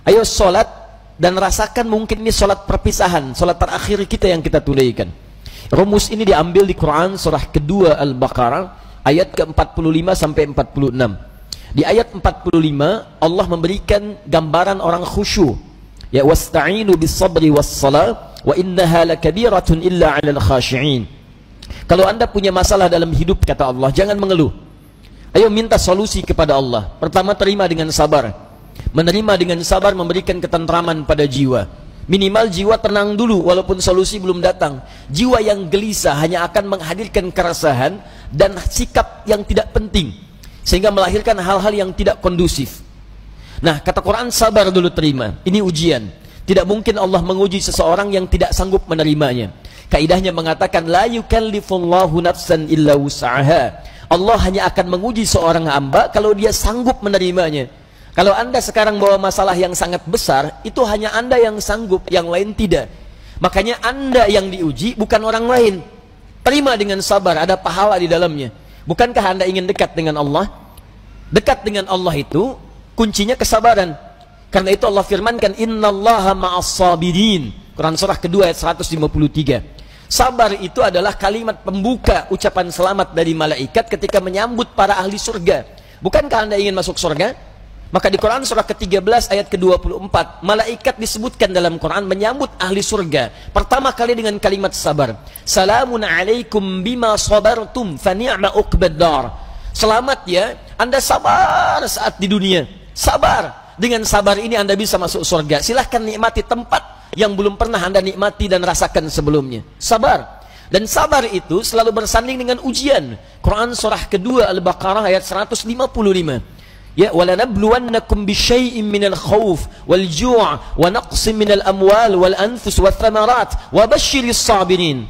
Ayo sholat dan rasakan mungkin ini sholat perpisahan, sholat terakhir kita yang kita tunaikan. Rumus ini diambil di Quran surah kedua Al-Baqarah ayat ke-45 sampai 46. Di ayat 45 Allah memberikan gambaran orang khusyuk. Ya, wasta'inu bis-sabri was-salah wa innaha lakabiratun illa 'alal khashi'in. Kalau Anda punya masalah dalam hidup, kata Allah, jangan mengeluh. Ayo minta solusi kepada Allah. Pertama, terima dengan sabar. Menerima dengan sabar memberikan ketentraman pada jiwa. Minimal jiwa tenang dulu walaupun solusi belum datang. Jiwa yang gelisah hanya akan menghadirkan keresahan dan sikap yang tidak penting, sehingga melahirkan hal-hal yang tidak kondusif. Nah, kata Quran, sabar dulu, terima. Ini ujian. Tidak mungkin Allah menguji seseorang yang tidak sanggup menerimanya. Kaidahnya mengatakan, la yukallifullahu nafsan illa wus'aha. Allah hanya akan menguji seorang hamba kalau dia sanggup menerimanya. Kalau Anda sekarang bawa masalah yang sangat besar, itu hanya Anda yang sanggup, yang lain tidak. Makanya Anda yang diuji, bukan orang lain. Terima dengan sabar, ada pahala di dalamnya. Bukankah Anda ingin dekat dengan Allah? Dekat dengan Allah itu kuncinya kesabaran. Karena itu Allah firmankan, innallaha ma'as sabirin. Quran surah kedua ayat 153. Sabar itu adalah kalimat pembuka ucapan selamat dari malaikat ketika menyambut para ahli surga. Bukankah Anda ingin masuk surga? Maka di Quran surah ke-13 ayat ke-24, malaikat disebutkan dalam Quran menyambut ahli surga pertama kali dengan kalimat sabar. Salamun alaikum bima sabartum fa ni'ma uqbad dar. Selamat ya, Anda sabar saat di dunia. Sabar. Dengan sabar ini Anda bisa masuk surga. Silahkan nikmati tempat yang belum pernah Anda nikmati dan rasakan sebelumnya. Sabar. Dan sabar itu selalu bersanding dengan ujian. Quran surah kedua Al-Baqarah ayat 155. Ya, walanabluwannakum bisyai'in minal khauf wal ju' wa naqsim minal amwal wal anfus wath thamarat wa basyiris sabirin.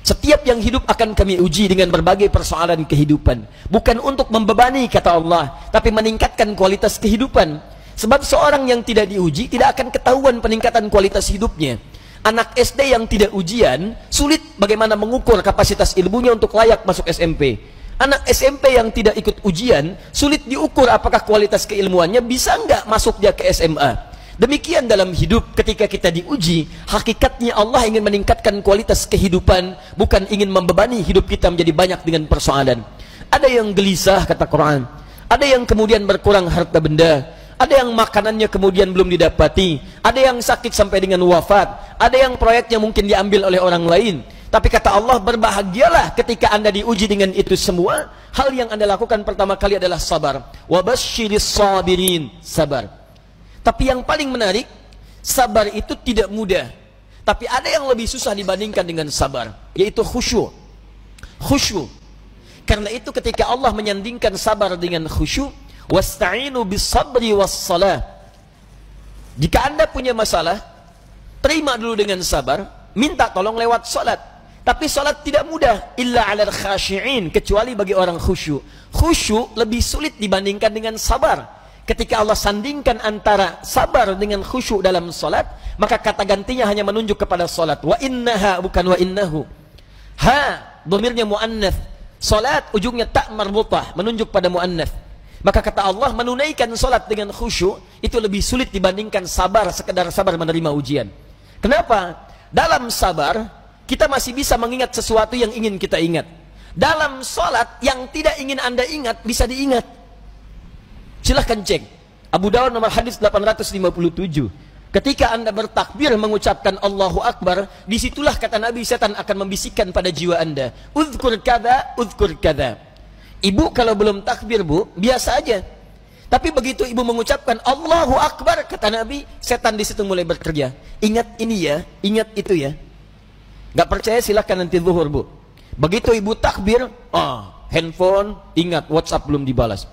Setiap yang hidup akan kami uji dengan berbagai persoalan kehidupan, bukan untuk membebani, kata Allah, tapi meningkatkan kualitas kehidupan. Sebab seorang yang tidak diuji tidak akan ketahuan peningkatan kualitas hidupnya. Anak SD yang tidak ujian sulit bagaimana mengukur kapasitas ilmunya untuk layak masuk SMP. Anak SMP yang tidak ikut ujian sulit diukur apakah kualitas keilmuannya bisa enggak masuk dia ke SMA. Demikian dalam hidup, ketika kita diuji, hakikatnya Allah ingin meningkatkan kualitas kehidupan, bukan ingin membebani hidup kita menjadi banyak dengan persoalan. Ada yang gelisah, kata Quran. Ada yang kemudian berkurang harta benda. Ada yang makanannya kemudian belum didapati. Ada yang sakit sampai dengan wafat. Ada yang proyeknya mungkin diambil oleh orang lain. Tapi kata Allah, berbahagialah ketika Anda diuji dengan itu semua. Hal yang Anda lakukan pertama kali adalah sabar. Wabasyiris sabirin, sabar. Tapi yang paling menarik, sabar itu tidak mudah. Tapi ada yang lebih susah dibandingkan dengan sabar, yaitu khusyuk. Khusyuk. Karena itu ketika Allah menyandingkan sabar dengan khusyuk, wasta'inu bis-sabri was-salah. Jika Anda punya masalah, terima dulu dengan sabar, minta tolong lewat salat. Tapi salat tidak mudah, illa 'alal khashi'in, kecuali bagi orang khusyuk. Khusyuk lebih sulit dibandingkan dengan sabar. Ketika Allah sandingkan antara sabar dengan khusyuk dalam salat, maka kata gantinya hanya menunjuk kepada salat. Wa innaha, bukan wa innahu. Ha, dhamirnya muannats. Salat ujungnya tak marbutah, menunjuk pada muannats. Maka kata Allah, menunaikan salat dengan khusyuk itu lebih sulit dibandingkan sabar, sekedar sabar menerima ujian. Kenapa? Dalam sabar kita masih bisa mengingat sesuatu yang ingin kita ingat. Dalam salat yang tidak ingin Anda ingat bisa diingat. Silahkan cek Abu Dawud nomor hadis 857. Ketika Anda bertakbir mengucapkan Allahu Akbar, disitulah kata Nabi, setan akan membisikkan pada jiwa Anda, uzkur kada, uzkur kada. Ibu kalau belum takbir, Bu, biasa aja. Tapi begitu ibu mengucapkan Allahu Akbar, kata Nabi, setan di situ mulai bekerja. Ingat ini ya, ingat itu ya. Gak percaya silahkan nanti zuhur, Bu. Begitu ibu takbir, handphone, ingat WhatsApp belum dibalas,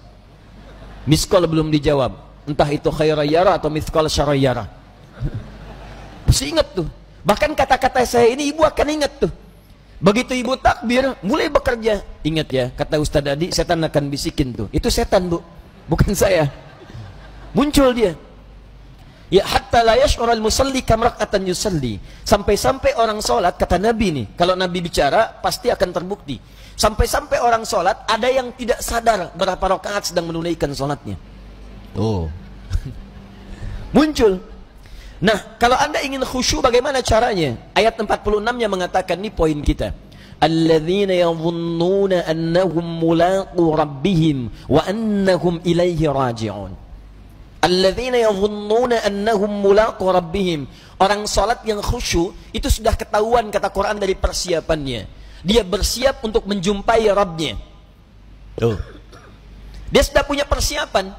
miss call belum dijawab, entah itu khairayara atau miss call syarayara. Mesti ingat tuh. Bahkan kata-kata saya ini ibu akan ingat tuh. Begitu ibu takbir, mulai bekerja. Ingat ya, kata Ustaz Adi, setan akan bisikin tuh. Itu setan, Bu, bukan saya. Muncul dia. Ya, hatta la yash'ural musalli kam rak'atan yusalli. Sampai-sampai orang sholat, kata Nabi nih, kalau Nabi bicara pasti akan terbukti. Sampai-sampai orang sholat, ada yang tidak sadar berapa rakaat sedang menunaikan sholatnya. Oh. Muncul. Nah, kalau Anda ingin khusyuk bagaimana caranya? Ayat 46-nya mengatakan, ini poin kita. Alladzina yadhunnuna annahum mulaqu rabbihim wa annahum ilaihi raji'un. Alladzina yadhunnuna annahum mulaqu rabbihim. Orang salat yang khusyuk itu sudah ketahuan kata Quran dari persiapannya. Dia bersiap untuk menjumpai Rabbnya. Tuh. Dia sudah punya persiapan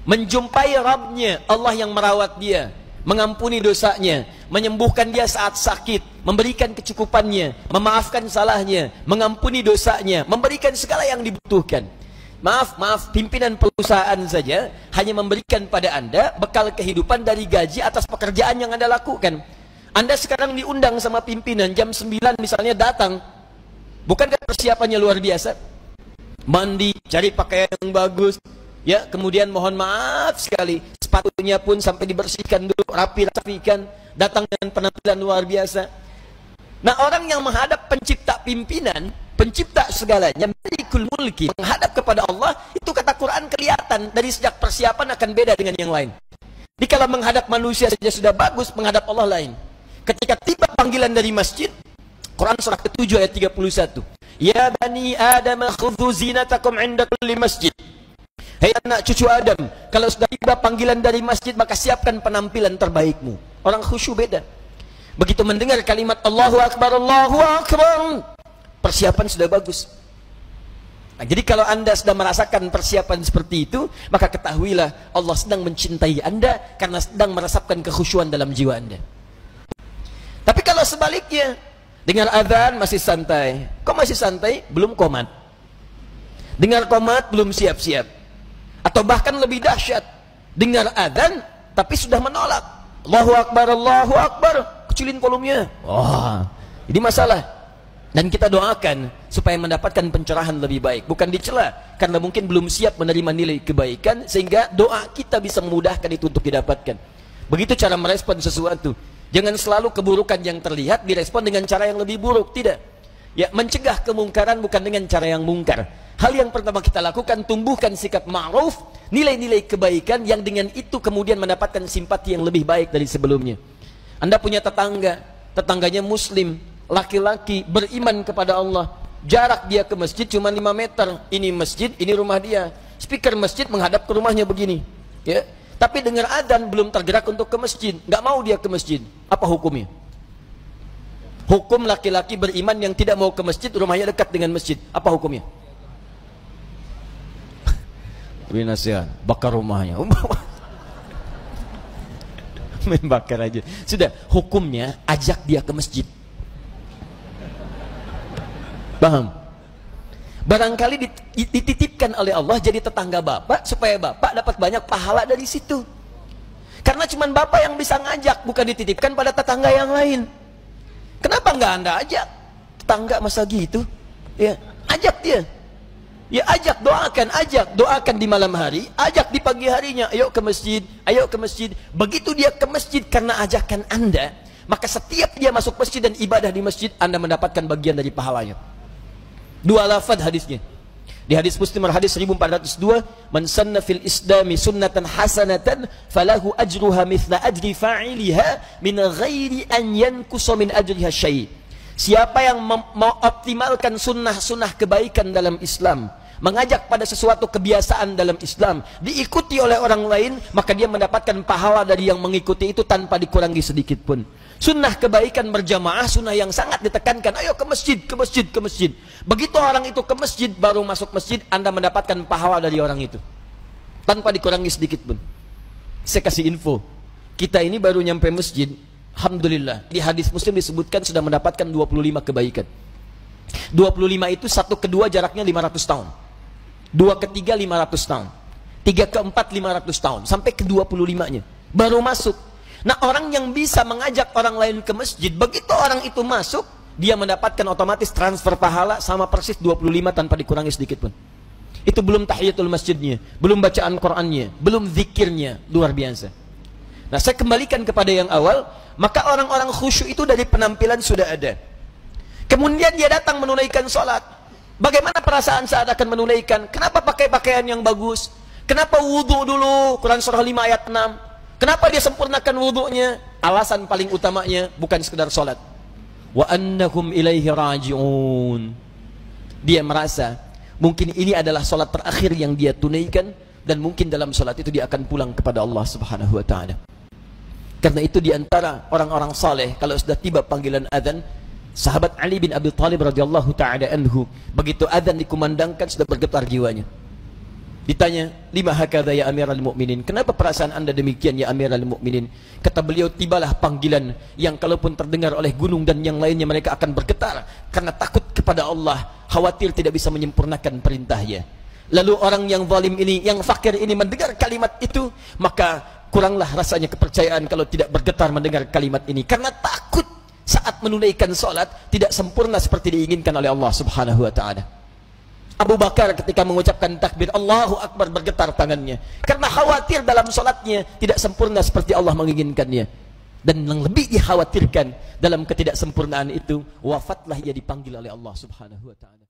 menjumpai Rabbnya, Allah yang merawat dia, mengampuni dosanya, menyembuhkan dia saat sakit, memberikan kecukupannya, memaafkan salahnya, mengampuni dosanya, memberikan segala yang dibutuhkan. Maaf, pimpinan perusahaan saja hanya memberikan pada Anda bekal kehidupan dari gaji atas pekerjaan yang Anda lakukan. Anda sekarang diundang sama pimpinan jam 9 misalnya datang. Bukankah persiapannya luar biasa? Mandi, cari pakaian yang bagus, ya, kemudian mohon maaf sekali, sepatunya pun sampai dibersihkan dulu, rapi-rapikan, datang dengan penampilan luar biasa. Nah, orang yang menghadap pencipta pimpinan, pencipta segalanya, Malikul Mulki, menghadap kepada Allah, itu kata Quran kelihatan dari sejak persiapan akan beda dengan yang lain. Jadi kalau menghadap manusia saja sudah bagus, menghadap Allah lain. Ketika tiba panggilan dari masjid, Quran surah ke-7 ayat 31. Ya bani Adam khudhu zinatakum 'inda kulli masjid. Hei anak cucu Adam, kalau sudah tiba panggilan dari masjid, maka siapkan penampilan terbaikmu. Orang khusyuk beda. Begitu mendengar kalimat Allahu Akbar, persiapan sudah bagus. Nah, jadi kalau Anda sudah merasakan persiapan seperti itu, maka ketahuilah Allah sedang mencintai Anda karena sedang meresapkan kekhusyuan dalam jiwa Anda. Tapi kalau sebaliknya, dengar azan masih santai. Kok masih santai? Belum qomat. Dengar qomat belum siap-siap. Atau bahkan lebih dahsyat, dengar azan tapi sudah menolak. Allahu Akbar, kecilin volumenya. Wah, ini masalah. Dan kita doakan supaya mendapatkan pencerahan lebih baik, bukan dicela karena mungkin belum siap menerima nilai kebaikan, sehingga doa kita bisa memudahkan itu untuk didapatkan. Begitu cara merespon sesuatu. Jangan selalu keburukan yang terlihat direspon dengan cara yang lebih buruk, tidak. Ya, mencegah kemungkaran bukan dengan cara yang mungkar. Hal yang pertama kita lakukan, tumbuhkan sikap ma'ruf, nilai-nilai kebaikan yang dengan itu kemudian mendapatkan simpati yang lebih baik dari sebelumnya. Anda punya tetangga, tetangganya muslim, laki-laki, beriman kepada Allah. Jarak dia ke masjid cuma 5 meter. Ini masjid, ini rumah dia. Speaker masjid menghadap ke rumahnya begini. Ya. Tapi dengar adzan belum tergerak untuk ke masjid, nggak mau dia ke masjid. Apa hukumnya? Hukum laki-laki beriman yang tidak mau ke masjid, rumahnya dekat dengan masjid. Apa hukumnya? Beri nasihat, bakar rumahnya. Main bakar aja. Sudah, hukumnya ajak dia ke masjid. Paham? Barangkali dititipkan oleh Allah jadi tetangga bapak supaya bapak dapat banyak pahala dari situ. Karena cuma bapak yang bisa ngajak, bukan dititipkan pada tetangga yang lain. Kenapa nggak Anda ajak? Tetangga masa gitu? Ya, ajak dia. Ya, ajak, doakan di malam hari, ajak di pagi harinya, ayo ke masjid, ayo ke masjid. Begitu dia ke masjid karena ajakan Anda, maka setiap dia masuk masjid dan ibadah di masjid, Anda mendapatkan bagian dari pahalanya. 2 lafaz hadisnya. Di hadis Muslim hadis 1402, man sanna fil islami sunnatan hasanatan falahu ajruha mithla ajri fa'iliha min ghairi an yankusa min ajriha syai'. Siapa yang mengoptimalkan sunnah-sunnah kebaikan dalam Islam, mengajak pada sesuatu kebiasaan dalam Islam, diikuti oleh orang lain, maka dia mendapatkan pahala dari yang mengikuti itu tanpa dikurangi sedikit pun. Sunnah kebaikan berjamaah, sunnah yang sangat ditekankan. Ayo ke masjid, ke masjid, ke masjid. Begitu orang itu ke masjid, baru masuk masjid, Anda mendapatkan pahala dari orang itu tanpa dikurangi sedikit pun. Saya kasih info, kita ini baru nyampe masjid, alhamdulillah, di hadis Muslim disebutkan sudah mendapatkan 25 kebaikan. 25 itu 1 ke 2 jaraknya 500 tahun, 2 ke 3 500 tahun, 3 ke 4 500 tahun, sampai ke 25-nya baru masuk. Nah, orang yang bisa mengajak orang lain ke masjid, begitu orang itu masuk, dia mendapatkan otomatis transfer pahala sama persis 25 tanpa dikurangi sedikit pun. Itu belum tahiyatul masjidnya, belum bacaan Qur'annya, belum zikirnya, luar biasa. Nah, saya kembalikan kepada yang awal, maka orang-orang khusyuk itu dari penampilan sudah ada. Kemudian dia datang menunaikan sholat. Bagaimana perasaan saat akan menunaikan? Kenapa pakai pakaian yang bagus? Kenapa wudhu dulu? Quran surah 5 ayat 6. Kenapa dia sempurnakan wudunya? Alasan paling utamanya bukan sekedar sholat. Wa annahum ilaihi raji'un. Dia merasa mungkin ini adalah sholat terakhir yang dia tunaikan, dan mungkin dalam sholat itu dia akan pulang kepada Allah Subhanahu wa ta'ala. Karena itu diantara orang-orang saleh, kalau sudah tiba panggilan adzan, sahabat Ali bin Abi Thalib radhiyallahu ta'ala anhu, begitu adzan dikumandangkan sudah bergetar jiwanya. Ditanya, lima hakadha ya amiral mu'minin, kenapa perasaan anda demikian ya amiral mu'minin? Kata beliau, tibalah panggilan yang kalaupun terdengar oleh gunung dan yang lainnya mereka akan bergetar, karena takut kepada Allah, khawatir tidak bisa menyempurnakan perintahnya. Lalu orang yang zalim ini, yang fakir ini mendengar kalimat itu, maka kuranglah rasanya kepercayaan kalau tidak bergetar mendengar kalimat ini, karena takut saat menunaikan sholat tidak sempurna seperti diinginkan oleh Allah Subhanahu wa ta'ala. Abu Bakar ketika mengucapkan takbir Allahu Akbar bergetar tangannya, karena khawatir dalam sholatnya tidak sempurna seperti Allah menginginkannya. Dan yang lebih dikhawatirkan dalam ketidaksempurnaan itu, wafatlah ia dipanggil oleh Allah Subhanahu wa ta'ala.